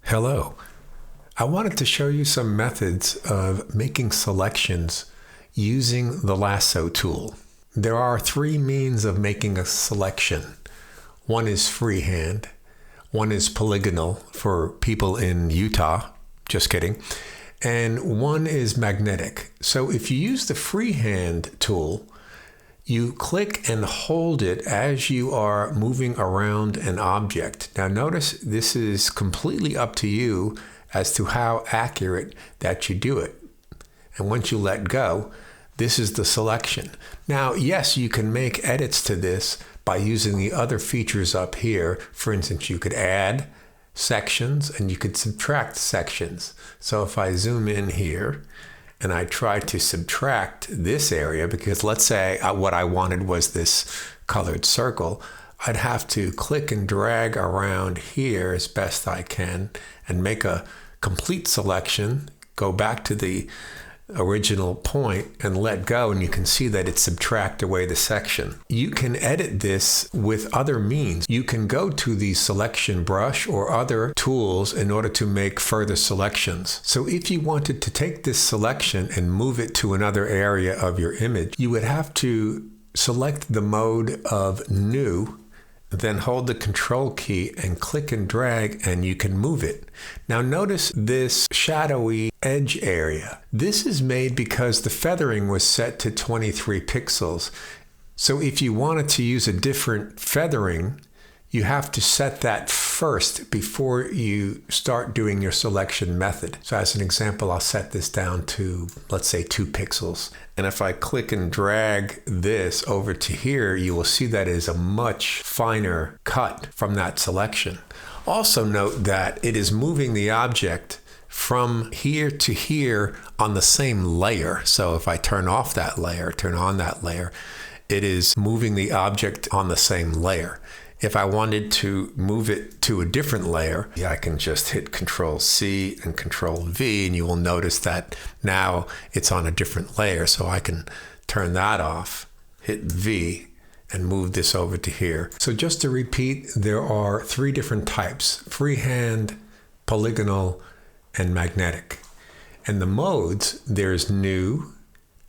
Hello. I wanted to show you some methods of making selections using the Lasso tool. There are three means of making a selection. One is freehand, one is polygonal for people in Utah, just kidding, and one is magnetic. So if you use the freehand tool, you click and hold it as you are moving around an object. Now notice this is completely up to you as to how accurate that you do it. And once you let go, this is the selection. Now, yes, you can make edits to this by using the other features up here. For instance, you could add sections and you could subtract sections. So if I zoom in here, and I try to subtract this area, because let's say what I wanted was this colored circle, I'd have to click and drag around here as best I can and make a complete selection, go back to the original point and let go, and you can see that it subtracts away the section. You can edit this with other means. You can go to the selection brush or other tools in order to make further selections. So if you wanted to take this selection and move it to another area of your image, you would have to select the mode of new, then hold the control key and click and drag, and you can move it. Now notice this shadowy edge area. This is made because the feathering was set to 23 pixels. So if you wanted to use a different feathering, you have to set that first before you start doing your selection method. So as an example, I'll set this down to, let's say, 2 pixels. And if I click and drag this over to here, you will see that it is a much finer cut from that selection. Also note that it is moving the object from here to here on the same layer. So if I turn off that layer, turn on that layer, it is moving the object on the same layer. If I wanted to move it to a different layer, I can just hit Control C and Control V, and you will notice that now it's on a different layer. So I can turn that off, hit V, and move this over to here. So just to repeat, there are 3 different types: freehand, polygonal, and magnetic. And the modes, there's new,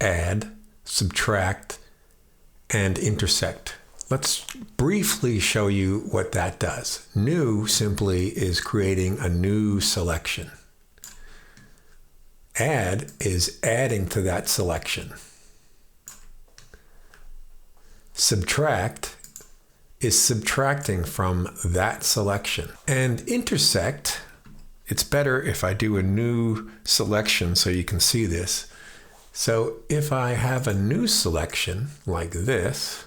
add, subtract, and intersect. Let's briefly show you what that does. New simply is creating a new selection. Add is adding to that selection. Subtract is subtracting from that selection. And intersect, it's better if I do a new selection so you can see this. So if I have a new selection like this,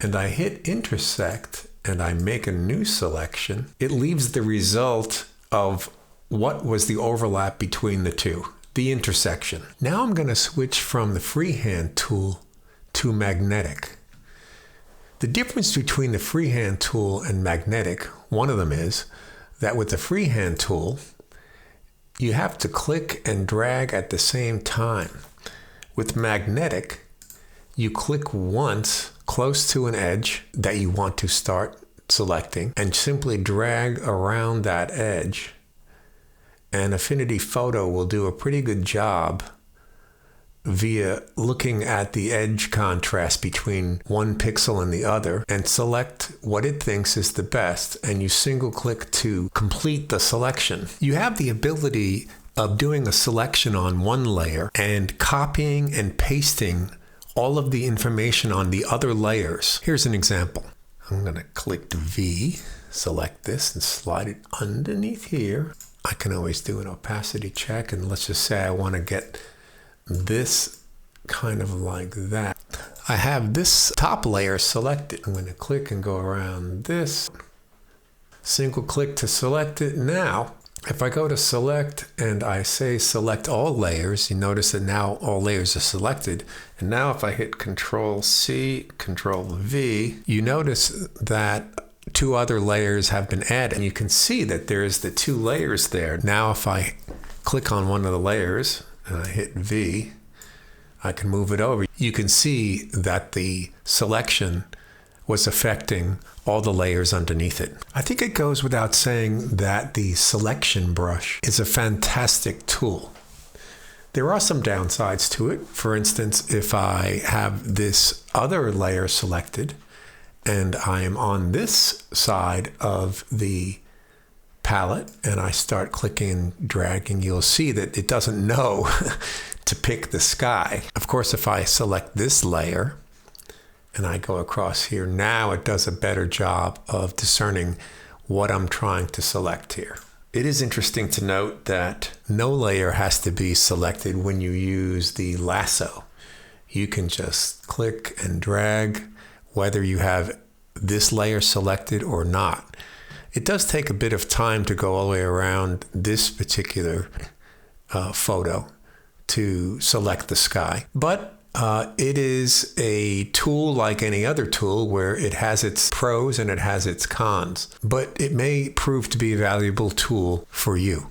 and I hit intersect and I make a new selection, it leaves the result of what was the overlap between the two, the intersection. Now I'm going to switch from the freehand tool to magnetic. The difference between the freehand tool and magnetic, one of them is that with the freehand tool, you have to click and drag at the same time. With magnetic, you click once close to an edge that you want to start selecting and simply drag around that edge. And Affinity Photo will do a pretty good job via looking at the edge contrast between one pixel and the other and select what it thinks is the best, and you single click to complete the selection. You have the ability of doing a selection on one layer and copying and pasting all of the information on the other layers. Here's an example. I'm going to click V, select this, and slide it underneath here. I can always do an opacity check, and let's just say I want to get this kind of like that. I have this top layer selected. I'm going to click and go around this. Single click to select it. Now, if I go to select and I say select all layers, you notice that now all layers are selected. And now if I hit Control C, Control V, you notice that 2 other layers have been added. And you can see that there's the 2 layers there. Now if I click on one of the layers and I hit V, I can move it over. You can see that the selection was affecting all the layers underneath it. I think it goes without saying that the selection brush is a fantastic tool. There are some downsides to it. For instance, if I have this other layer selected and I am on this side of the palette and I start clicking and dragging, you'll see that it doesn't know to pick the sky. Of course, if I select this layer and I go across here, now it does a better job of discerning what I'm trying to select here. It is interesting to note that no layer has to be selected when you use the lasso. You can just click and drag whether you have this layer selected or not. It does take a bit of time to go all the way around this particular photo to select the sky, but it is a tool like any other tool where it has its pros and it has its cons, but it may prove to be a valuable tool for you.